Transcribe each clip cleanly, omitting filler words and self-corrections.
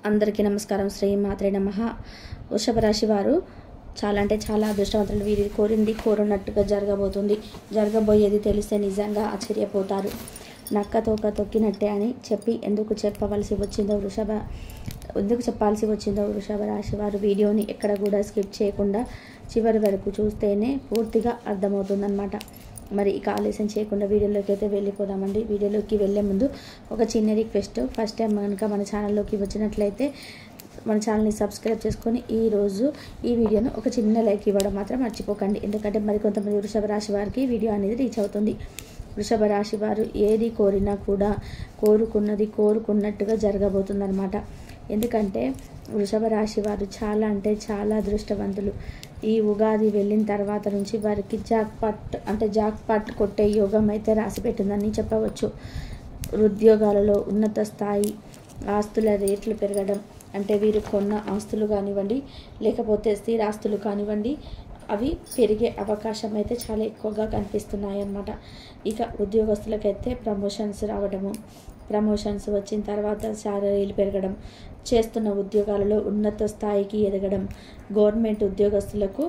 అందరికీ నమస్కారం. శ్రీ మాత్రే నమః. వృషభ రాశి వారు చాలా అంటే చాలా అదృష్టవంతులు. వీరి కోరింది కోరున్నట్టుగా జరగబోయేది తెలిస్తే నిజంగా ఆశ్చర్యపోతారు. నక్క తోక తొక్కినట్టే అని ఎందుకు చెప్పాల్సి వచ్చిందో వృషభ రాశి వారు వీడియోని ఎక్కడ కూడా స్కిప్ చేయకుండా చివరి వరకు చూస్తేనే పూర్తిగా అర్థమవుతుందన్నమాట. మరి ఇక ఆలస్యం చేయకుండా వీడియోలోకి అయితే వెళ్ళిపోదామండి. వీడియోలోకి వెళ్ళే ముందు ఒక చిన్న రిక్వెస్ట్. ఫస్ట్ టైం కనుక మన ఛానల్లోకి వచ్చినట్లయితే మన ఛానల్ని సబ్స్క్రైబ్ చేసుకొని ఈరోజు ఈ వీడియోను ఒక చిన్న లైక్ ఇవ్వడం మాత్రం మర్చిపోకండి. ఎందుకంటే మరికొంతమంది వృషభ రాశి వారికి వీడియో అనేది రీచ్ అవుతుంది. వృషభ రాశి వారు ఏది కోరినా కూడా కోరుకున్నట్టుగా జరగబోతుందన్నమాట. ఎందుకంటే వృషభ రాశి వారు చాలా అంటే చాలా అదృష్టవంతులు. ఈ ఉగాది వెళ్ళిన తర్వాత నుంచి వారికి జాక్పాట్ కొట్టే యోగం అయితే రాసిపెట్టిందని చెప్పవచ్చు. ఉద్యోగాలలో ఉన్నత స్థాయి, ఆస్తుల రేట్లు పెరగడం, అంటే వీరు కొన్న ఆస్తులు కానివ్వండి, లేకపోతే స్థిరాస్తులు కానివ్వండి, అవి పెరిగే అవకాశం అయితే చాలా ఎక్కువగా కనిపిస్తున్నాయి అన్నమాట. ఇక ఉద్యోగస్తులకైతే ప్రమోషన్స్ రావడము, ప్రమోషన్స్ వచ్చిన తర్వాత శాలరీలు పెరగడం, చేస్తున్న ఉద్యోగాలలో ఉన్నత స్థాయికి ఎదగడం, గవర్నమెంట్ ఉద్యోగస్తులకు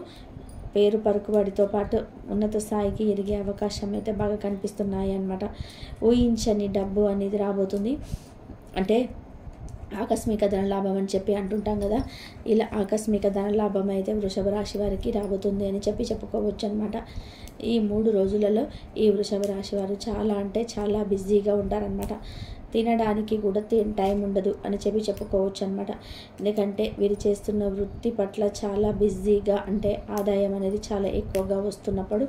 పేరు పలుకుబడితో పాటు ఉన్నత స్థాయికి ఎదిగే అవకాశం అయితే బాగా కనిపిస్తున్నాయి అన్నమాట. ఊహించని డబ్బు అనేది రాబోతుంది. అంటే ఆకస్మిక ధన లాభం అని చెప్పి అంటుంటాం కదా, ఇలా ఆకస్మిక ధన లాభం అయితే వృషభ రాశి వారికి రాబోతుంది అని చెప్పుకోవచ్చు అనమాట. ఈ 3 రోజులలో ఈ వృషభ రాశి వారు చాలా అంటే చాలా బిజీగా ఉంటారనమాట. తినడానికి కూడా టైం ఉండదు అని చెప్పుకోవచ్చు అనమాట. ఎందుకంటే వీరు చేస్తున్న వృత్తి పట్ల చాలా బిజీగా, అంటే ఆదాయం అనేది చాలా ఎక్కువగా వస్తున్నప్పుడు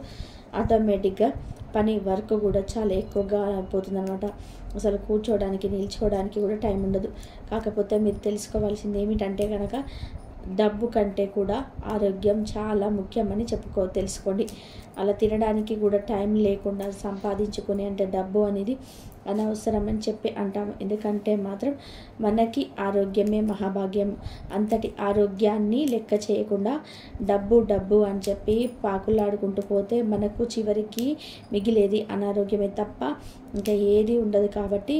ఆటోమేటిక్గా పని వర్క్ కూడా చాలా ఎక్కువగా అయిపోతుందన్నమాట. అసలు కూర్చోవడానికి నిల్చోవడానికి కూడా టైం ఉండదు. కాకపోతే మీరు తెలుసుకోవాల్సింది ఏమిటంటే కనుక డబ్బు కంటే కూడా ఆరోగ్యం చాలా ముఖ్యమని తెలుసుకోండి. అలా తినడానికి కూడా టైం లేకుండా సంపాదించుకుని అంటే డబ్బు అనేది అనవసరం అని చెప్పి అంటాము. ఎందుకంటే మాత్రం మనకి ఆరోగ్యమే మహాభాగ్యం. అంతటి ఆరోగ్యాన్ని లెక్క చేయకుండా డబ్బు అని చెప్పి పాకులాడుకుంటూ పోతే మనకు చివరికి మిగిలేది అనారోగ్యమే తప్ప ఇంకా ఏది ఉండదు. కాబట్టి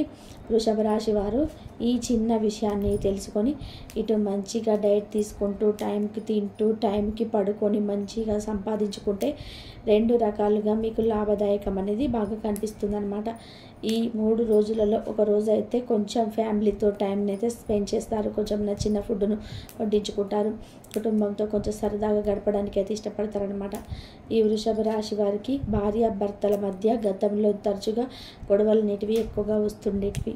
వృషభ రాశి వారు ఈ చిన్న విషయాన్ని తెలుసుకొని ఇటు మంచిగా డైట్ తీసుకుంటూ, టైంకి తింటూ, టైంకి పడుకొని మంచిగా సంపాదించుకుంటే 2 రకాలుగా మీకు లాభదాయకం అనేది బాగా కనిపిస్తుంది అనమాట. ఈ 3 రోజులలో ఒక రోజు అయితే కొంచెం ఫ్యామిలీతో టైంని అయితే స్పెండ్ చేస్తారు. కొంచెం నచ్చిన ఫుడ్ను వడ్డించుకుంటారు. కుటుంబంతో కొంచెం సరదాగా గడపడానికి అయితే ఇష్టపడతారనమాట. ఈ వృషభ రాశి వారికి భార్యాభర్తల మధ్య గతంలో తరచుగా గొడవలు అనేటివి ఎక్కువగా వస్తుండేటివి.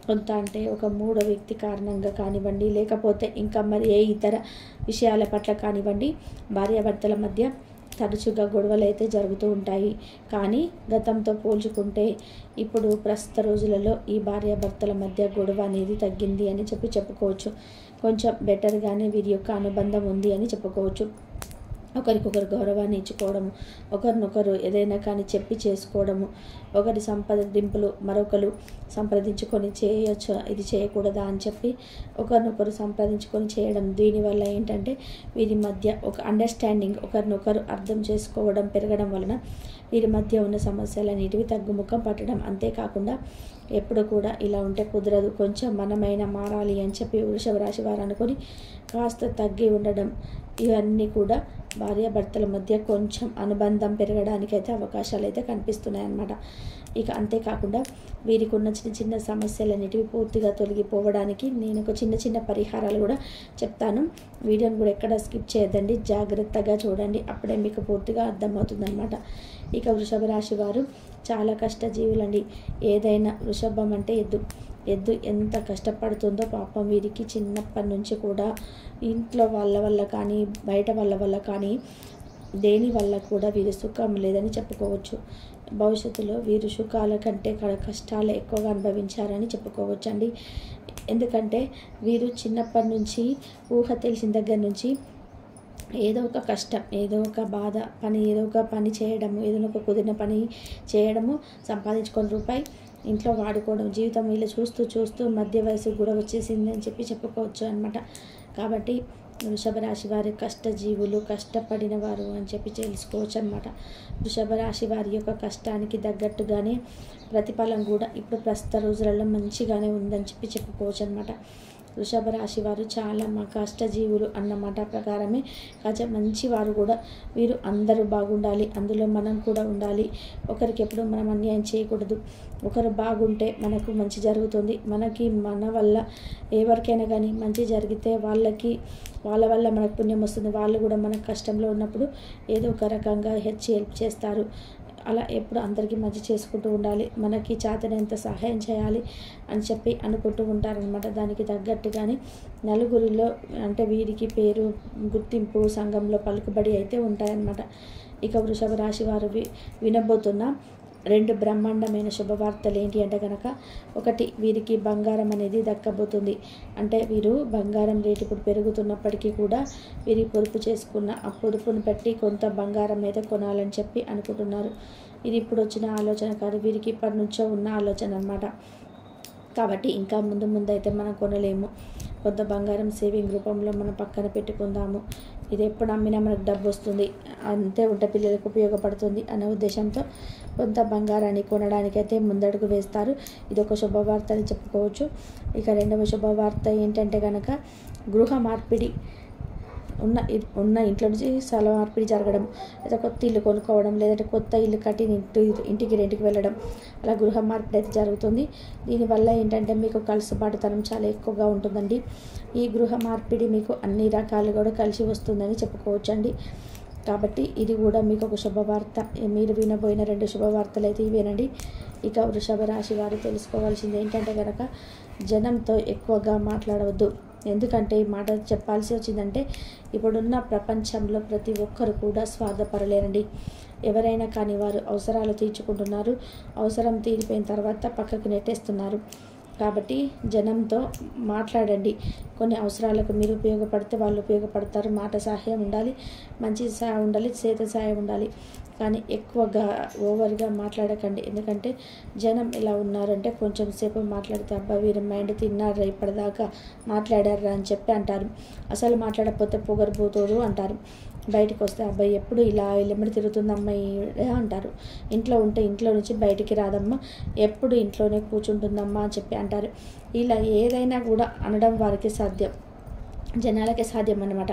కొంత అంటే ఒక 3వ వ్యక్తి కారణంగా కానివ్వండి, లేకపోతే ఇంకా మరి ఏ ఇతర విషయాల పట్ల కానివ్వండి, భార్యాభర్తల మధ్య తరచుగా గొడవలు అయితే జరుగుతూ ఉంటాయి. కానీ గతంతో పోల్చుకుంటే ఇప్పుడు ప్రస్తుత రోజులలో ఈ భార్యాభర్తల మధ్య గొడవ అనేది తగ్గింది అని చెప్పుకోవచ్చు. కొంచెం బెటర్గానే వీరి యొక్క అనుబంధం ఉంది అని చెప్పుకోవచ్చు. ఒకరికొకరు గౌరవాన్ని ఇచ్చుకోవడము, ఒకరినొకరు ఏదైనా కానీ చెప్పి చేసుకోవడము, ఒకరి సంప్రదింపులు మరొకరు సంప్రదించుకొని చేయొచ్చు, ఇది చేయకూడదా అని చెప్పి ఒకరినొకరు సంప్రదించుకొని చేయడం. దీనివల్ల ఏంటంటే వీరి మధ్య ఒక అండర్స్టాండింగ్, ఒకరినొకరు అర్థం చేసుకోవడం పెరగడం వలన వీరి మధ్య ఉన్న సమస్యలన్నిటివి తగ్గుముఖం పట్టడం. అంతేకాకుండా ఎప్పుడు కూడా ఇలా ఉంటే కుదరదు, కొంచెం మనమైనా మారాలి అని చెప్పి వృషభ రాశి వారు అనుకొని కాస్త తగ్గి ఉండడం, ఇవన్నీ కూడా భార్యాభర్తల మధ్య కొంచెం అనుబంధం పెరగడానికి అయితే అవకాశాలు అయితే కనిపిస్తున్నాయి అన్నమాట. ఇక అంతేకాకుండా వీరికి ఉన్న చిన్న సమస్యలన్నిటివి పూర్తిగా తొలగిపోవడానికి నేను ఒక చిన్న పరిహారాలు కూడా చెప్తాను. వీడియోని కూడా ఎక్కడ స్కిప్ చేయొద్దండి, జాగ్రత్తగా చూడండి, అప్పుడే మీకు పూర్తిగా అర్థమవుతుందన్నమాట. ఇక వృషభ రాశి వారు చాలా కష్టజీవులండి. ఏదైనా వృషభం అంటే ఎద్దు ఎంత కష్టపడుతుందో పాపం. వీరికి చిన్నప్పటి నుంచి కూడా ఇంట్లో వాళ్ళ వల్ల కానీ, బయట వాళ్ళ వల్ల కానీ, దేని వల్ల కూడా వీరి సుఖం లేదని చెప్పుకోవచ్చు. భవిష్యత్తులో వీరు సుఖాల కంటే కష్టాలు ఎక్కువగా అనుభవించారని చెప్పుకోవచ్చు అండి. ఎందుకంటే వీరు చిన్నప్పటి నుంచి ఊహ తెలిసిన దగ్గర నుంచి ఏదో ఒక కష్టం, ఏదో ఒక బాధ, ఏదో ఒక పని చేయడము, ఏదైనా ఒక కుదిరిన పని చేయడము, సంపాదించుకొని రూపాయి ఇంట్లో వాడుకోవడం, జీవితం ఇలా చూస్తూ మధ్య వయసు కూడా వచ్చేసింది అని చెప్పుకోవచ్చు అనమాట. కాబట్టి వృషభ రాశి వారి కష్టజీవులు, కష్టపడిన వారు అని తెలుసుకోవచ్చు అనమాట. వృషభ రాశి వారి యొక్క కష్టానికి తగ్గట్టుగానే ప్రతిఫలం కూడా ఇప్పుడు ప్రస్తుత రోజులలో మంచిగానే ఉందని చెప్పుకోవచ్చు అనమాట. వృషభ రాశి వారు చాలా మా కష్టజీవులు అన్నమాట ప్రకారమే కొంచెం మంచివారు కూడా. వీరు అందరూ బాగుండాలి, అందులో మనం కూడా ఉండాలి. ఒకరికి ఎప్పుడు మనం అన్యాయం చేయకూడదు. ఒకరు బాగుంటే మనకు మంచి జరుగుతుంది. మనకి మన వల్ల ఎవరికైనా కానీ మంచి జరిగితే వాళ్ళ వల్ల మనకు పుణ్యం వస్తుంది. వాళ్ళు కూడా మనకు కష్టంలో ఉన్నప్పుడు ఏదో ఒక రకంగా హెల్ప్ చేస్తారు. అలా ఎప్పుడు అందరికీ మంచి చేసుకుంటూ ఉండాలి, మనకి చేతనైనంత సహాయం చేయాలి అని చెప్పి అనుకుంటూ ఉంటారనమాట. దానికి తగ్గట్టుగానే నలుగురిలో అంటే వీరికి పేరు, గుర్తింపు, సంఘంలో పలుకుబడి అయితే ఉంటాయన్నమాట. ఇక వృషభ రాశి వారు వినబోతున్న 2 బ్రహ్మాండమైన శుభవార్తలు ఏంటి అంటే కనుక, ఒకటి వీరికి బంగారం అనేది దక్కబోతుంది. అంటే వీరు బంగారం రేటు ఇప్పుడు పెరుగుతున్నప్పటికీ కూడా వీరి పొదుపు చేసుకున్న ఆ పొదుపును బట్టి కొంత బంగారం అయితే కొనాలని చెప్పి అనుకుంటున్నారు. ఇది ఇప్పుడు వచ్చిన ఆలోచన కాదు, వీరికి ఇప్పటి నుంచో ఉన్న ఆలోచన అన్నమాట. కాబట్టి ఇంకా ముందు అయితే మనం కొనలేము. కొంత బంగారం సేవింగ్ రూపంలో మనం పక్కన పెట్టుకుందాము. ఇది ఎప్పుడు అమ్మినా మనకు డబ్బు వస్తుంది, అంతే ఉంటే పిల్లలకు ఉపయోగపడుతుంది అనే ఉద్దేశంతో కొంత బంగారాన్ని కొనడానికైతే ముందడుగు వేస్తారు. ఇది ఒక శుభవార్త అని చెప్పుకోవచ్చు. ఇక రెండవ శుభవార్త ఏంటంటే కనుక, గృహ మార్పిడి ఉన్న ఇంట్లో నుంచి స్థల మార్పిడి జరగడం, లేదా కొత్త ఇల్లు కొనుక్కోవడం, లేదంటే కొత్త ఇల్లు కట్టి ఇంటికి రెంట్కి వెళ్ళడం, అలా గృహ మార్పిడి అయితే జరుగుతుంది. దీనివల్ల ఏంటంటే మీకు కలుసుబాటుతనం చాలా ఎక్కువగా ఉంటుందండి. ఈ గృహ మార్పిడి మీకు అన్ని రకాలు కూడా కలిసి వస్తుందని చెప్పుకోవచ్చండి. కాబట్టి ఇది కూడా మీకు ఒక శుభవార్త. మీరు వినబోయిన 2 శుభవార్తలు అయితే ఇవేనండి. ఇక వృషభ రాశి వారు తెలుసుకోవాల్సింది ఏంటంటే కనుక, జనంతో ఎక్కువగా మాట్లాడవద్దు. ఎందుకంటే ఈ మాట చెప్పాల్సి వచ్చిందంటే, ఇప్పుడున్న ప్రపంచంలో ప్రతి ఒక్కరు కూడా స్వార్థపరలేరండి. ఎవరైనా కానీ వారు అవసరాలు తీర్చుకుంటున్నారు, అవసరం తీరిపోయిన తర్వాత పక్కకు నెట్టేస్తున్నారు. కాబట్టి జనంతో మాట్లాడండి. కొన్ని అవసరాలకు మీరు ఉపయోగపడితే వాళ్ళు ఉపయోగపడతారు. మాట సహాయం ఉండాలి, మంచి సహాయం ఉండాలి, చేత సహాయం ఉండాలి. కానీ ఎక్కువగా ఓవర్గా మాట్లాడకండి. ఎందుకంటే జనం ఎలా ఉన్నారంటే, కొంచెం సేపు మాట్లాడితే అబ్బా వీరి మైండ్ తిన్నారా, ఇప్పటిదాకా మాట్లాడారా అని చెప్పి అంటారు. అసలు మాట్లాడకపోతే పొగరుబోతోడు అంటారు. బయటకు వస్తే అబ్బాయి ఎప్పుడు ఇలా ఎల్లమ్మడి తిరుగుతుందమ్మా అంటారు. ఇంట్లో ఉంటే ఇంట్లో నుంచి బయటికి రాదమ్మా, ఎప్పుడు ఇంట్లోనే కూర్చుంటుందమ్మా అని చెప్పి అంటారు. ఇలా ఏదైనా కూడా అనడం వారికి సాధ్యం, జనాలకే సాధ్యం అన్నమాట.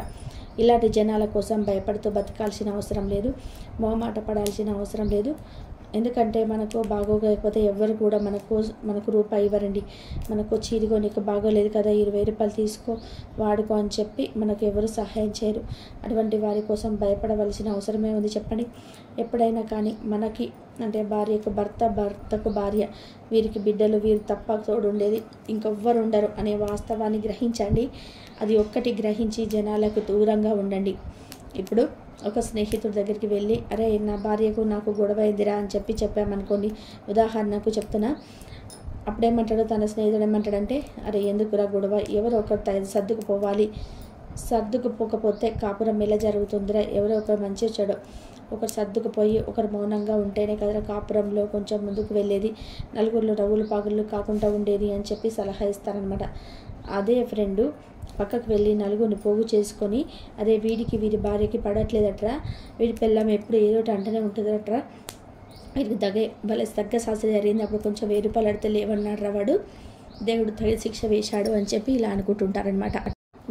ఇలాంటి జనాల కోసం భయపడుతూ బతకాల్సిన అవసరం లేదు, మొహమాట పడాల్సిన అవసరం లేదు. ఎందుకంటే మనకు బాగోకపోతే ఎవరు కూడా మనకు రూపాయి ఇవ్వరండి. మనకు చీరిగో నీకు బాగోలేదు కదా, 20 రూపాయలు తీసుకో వాడుకో అని చెప్పి మనకు ఎవరు సహాయం చేయరు. అటువంటి వారి కోసం భయపడవలసిన అవసరమే ఉంది చెప్పండి. ఎప్పుడైనా కానీ మనకి అంటే భార్యకు భర్త, భర్తకు భార్య, వీరికి బిడ్డలు, వీరు తప్ప తోడు ఉండేది ఇంకెవ్వరు ఉండరు అనే వాస్తవాన్ని గ్రహించండి. అది ఒక్కటి గ్రహించి జనాలకు దూరంగా ఉండండి. ఇప్పుడు ఒక స్నేహితుడి దగ్గరికి వెళ్ళి, అరే నా భార్యకు నాకు గొడవ అయిందిరా అని చెప్పామనుకోండి, ఉదాహరణకు చెప్తున్నా. అప్పుడేమంటాడు తన స్నేహితుడు, ఏమంటాడంటే, అరే ఎందుకురా గొడవ, ఎవరో ఒకరు సర్దుకుపోవాలి, సర్దుకుపోకపోతే కాపురం ఎలా జరుగుతుందిరా, ఎవరో ఒకరు మంచి చెడు ఒకరు సర్దుకుపోయి ఒకరు మౌనంగా ఉంటేనే కదా కాపురంలో కొంచెం ముందుకు వెళ్ళేది, నలుగురిలో నవ్వులు పాగులు కాకుండా ఉండేది అని చెప్పి సలహా ఇస్తారనమాట. అదే ఫ్రెండు పక్కకు వెళ్ళి నలుగురిని పోగు చేసుకొని, అదే వీరి భార్యకి పడట్లేదట్రా, వీడి పిల్లం ఎప్పుడు ఏదో అంటనే ఉంటుందట్రా, వీరికి తగ్గ శాస్త్రం జరిగింది, అప్పుడు కొంచెం 1000 రూపాయలు అడితే లేవన్నాడు రా వాడు, దేవుడు తగిన శిక్ష వేశాడు అని చెప్పి ఇలా అనుకుంటుంటారనమాట.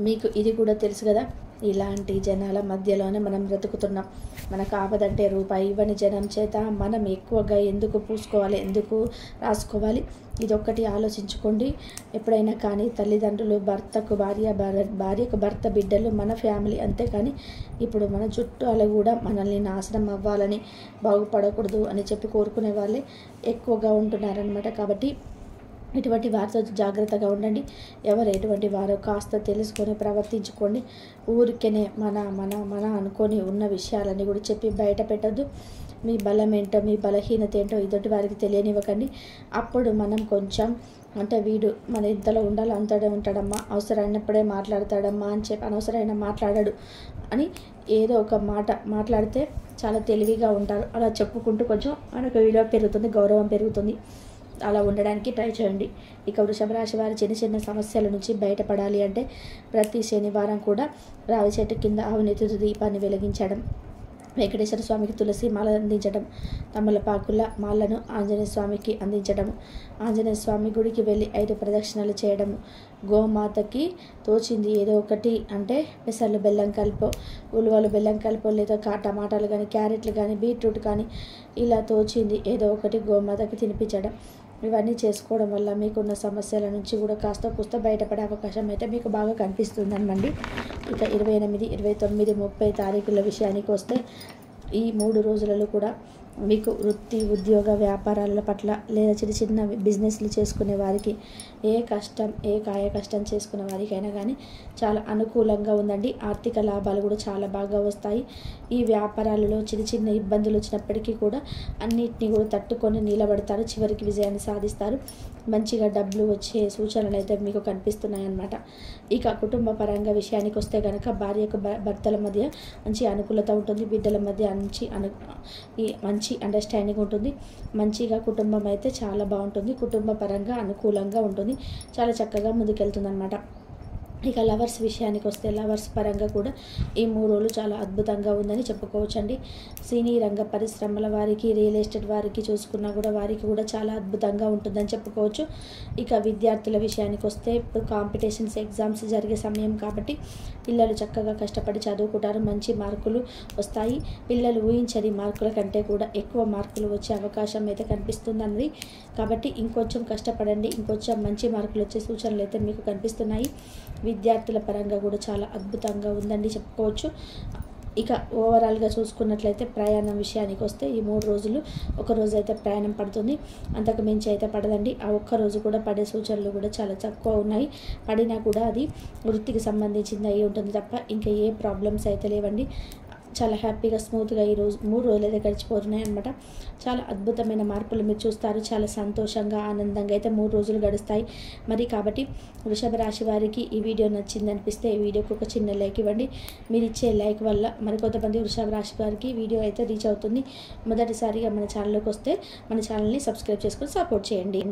మీకు ఇది కూడా తెలుసు కదా, ఇలాంటి జనాల మధ్యలోనే మనం బ్రతుకుతున్నాం. మనకు ఆపదంటే రూపాయి ఇవ్వని జనం చేత మనం ఎక్కువగా ఎందుకు పూసుకోవాలి, ఎందుకు రాసుకోవాలి? ఇదొక్కటి ఆలోచించుకోండి. ఎప్పుడైనా కానీ తల్లిదండ్రులు, భర్తకు భార్య, భార్యకు భర్త, బిడ్డలు మన ఫ్యామిలీ. అంతేకాని ఇప్పుడు మన చుట్టాలు కూడా మనల్ని నాశనం అవ్వాలని, బాగుపడకూడదు అని చెప్పి కోరుకునే వాళ్ళే ఎక్కువగా ఉంటున్నారనమాట. కాబట్టి ఇటువంటి వారితో జాగ్రత్తగా ఉండండి. ఎవరు ఎటువంటి వారో కాస్త తెలుసుకొని ప్రవర్తించుకోండి. ఊరికేనే మన అనుకొని ఉన్న విషయాలన్నీ కూడా చెప్పి బయట పెట్టద్దు. మీ బలం ఏంటో, మీ బలహీనత ఏంటో ఎదుటి వారికి తెలియనివ్వకండి. అప్పుడు మనం కొంచెం అంటే వీడు మన ఇంతలో ఉండాలి, అంతడే ఉంటాడమ్మా, అవసరమైనప్పుడే మాట్లాడతాడమ్మా అని చెప్పి అనవసరమైన మాట్లాడాడు అని ఏదో ఒక మాట మాట్లాడితే చాలా తెలివిగా ఉంటారు. అలా చెప్పుకుంటూ కొంచెం మనకు విలువ పెరుగుతుంది, గౌరవం పెరుగుతుంది. అలా ఉండడానికి ట్రై చేయండి. ఇక వృషభ రాశి వారి చిన్న సమస్యల నుంచి బయటపడాలి అంటే ప్రతి శనివారం కూడా రావి చెట్టు కింద ఆవు నెత్తుతో దీపాన్ని వెలిగించడం, వెంకటేశ్వర స్వామికి తులసి మాల అందించడం, తమలపాకుల మాలను ఆంజనేయ స్వామికి అందించడం, ఆంజనేయ స్వామి గుడికి వెళ్ళి 5 ప్రదక్షిణలు చేయడము, గోమాతకి తోచింది ఏదో ఒకటి అంటే పెసర్లు బెల్లం కలిపో, ఉలువలు బెల్లం కలిపో, లేదా టమాటాలు కానీ, క్యారెట్లు కానీ, బీట్రూట్ కానీ ఇలా తోచింది ఏదో ఒకటి గోమాతకి తినిపించడం. ఇవన్నీ చేసుకోవడం వల్ల మీకున్న సమస్యల నుంచి కూడా కాస్త కూస్త బయటపడే అవకాశం అయితే మీకు బాగా కనిపిస్తుందన్నమాట. ఇక 28, 29, 30 తారీఖుల విషయానికి వస్తే ఈ 3 రోజులలో కూడా మీకు వృత్తి, ఉద్యోగ, వ్యాపారాల పట్ల లేదా చిన్న బిజినెస్లు చేసుకునే వారికి ఏ కాయ కష్టం చేసుకునే వారికైనా కానీ చాలా అనుకూలంగా ఉందండి. ఆర్థిక లాభాలు కూడా చాలా బాగా వస్తాయి. ఈ వ్యాపారాలలో చిన్న ఇబ్బందులు వచ్చినప్పటికీ కూడా అన్నిటినీ కూడా తట్టుకొని నిలబడతారు. చివరికి విజయాన్ని సాధిస్తారు. మంచిగా డబ్బులు వచ్చే సూచనలు అయితే మీకు కనిపిస్తున్నాయి అన్నమాట. ఇక కుటుంబ పరంగా విషయానికి వస్తే కనుక భార్యకు భర్తల మధ్య మంచి అనుకూలత ఉంటుంది. బిడ్డల మధ్య మంచి అండర్స్టాండింగ్ ఉంటుంది. మంచిగా కుటుంబం అయితే చాలా బాగుంటుంది. కుటుంబ పరంగా అనుకూలంగా ఉంటుంది. చాలా చక్కగా ముందుకెళ్తుందన్నమాట. ఇక లవర్స్ విషయానికి వస్తే లవర్స్ పరంగా కూడా ఈ 3 రోజులు చాలా అద్భుతంగా ఉందని చెప్పుకోవచ్చండి. సినీ రంగ పరిశ్రమల వారికి, రియల్ ఎస్టేట్ వారికి చూసుకున్నా కూడా వారికి కూడా చాలా అద్భుతంగా ఉంటుందని చెప్పుకోవచ్చు. ఇక విద్యార్థుల విషయానికి వస్తే ఇప్పుడు కాంపిటీషన్స్, ఎగ్జామ్స్ జరిగే సమయం కాబట్టి పిల్లలు చక్కగా కష్టపడి చదువుకుంటారు. మంచి మార్కులు వస్తాయి. పిల్లలు ఊహించని మార్కుల కంటే కూడా ఎక్కువ మార్కులు వచ్చే అవకాశం అయితే కనిపిస్తుందండి. కాబట్టి ఇంకొంచెం కష్టపడండి. ఇంకొంచెం మంచి మార్కులు వచ్చే సూచనలు అయితే మీకు కనిపిస్తున్నాయి. విద్యార్థుల పరంగా కూడా చాలా అద్భుతంగా ఉందండి చెప్పుకోవచ్చు. ఇక ఓవరాల్గా చూసుకున్నట్లయితే ప్రయాణం విషయానికి వస్తే ఈ 3 రోజులు ఒక రోజు అయితే ప్రయాణం పడుతుంది. అంతకు మించి అయితే పడదండి. ఆ ఒక్కరోజు కూడా పడే సూచనలు కూడా చాలా తక్కువ ఉన్నాయి. పడినా కూడా అది వృత్తికి సంబంధించింది అయి ఉంటుంది తప్ప ఇంకా ఏ ప్రాబ్లమ్స్ అయితే లేవండి. చాలా హ్యాపీగా స్మూత్గా ఈ రోజు 3 రోజులు అయితే గడిచిపోతున్నాయి అనమాట. చాలా అద్భుతమైన మార్పులు మీరు చూస్తారు. చాలా సంతోషంగా, ఆనందంగా అయితే 3 రోజులు గడుస్తాయి. మరి కాబట్టి వృషభ రాశి వారికి ఈ వీడియో నచ్చింది అనిపిస్తే ఈ వీడియోకి ఒక చిన్న లైక్ ఇవ్వండి. మీరు ఇచ్చే లైక్ వల్ల మరికొంతమంది వృషభ రాశి వారికి వీడియో అయితే రీచ్ అవుతుంది. మొదటిసారిగా మన ఛానల్లోకి వస్తే మన ఛానల్ని సబ్స్క్రైబ్ చేసుకొని సపోర్ట్ చేయండి.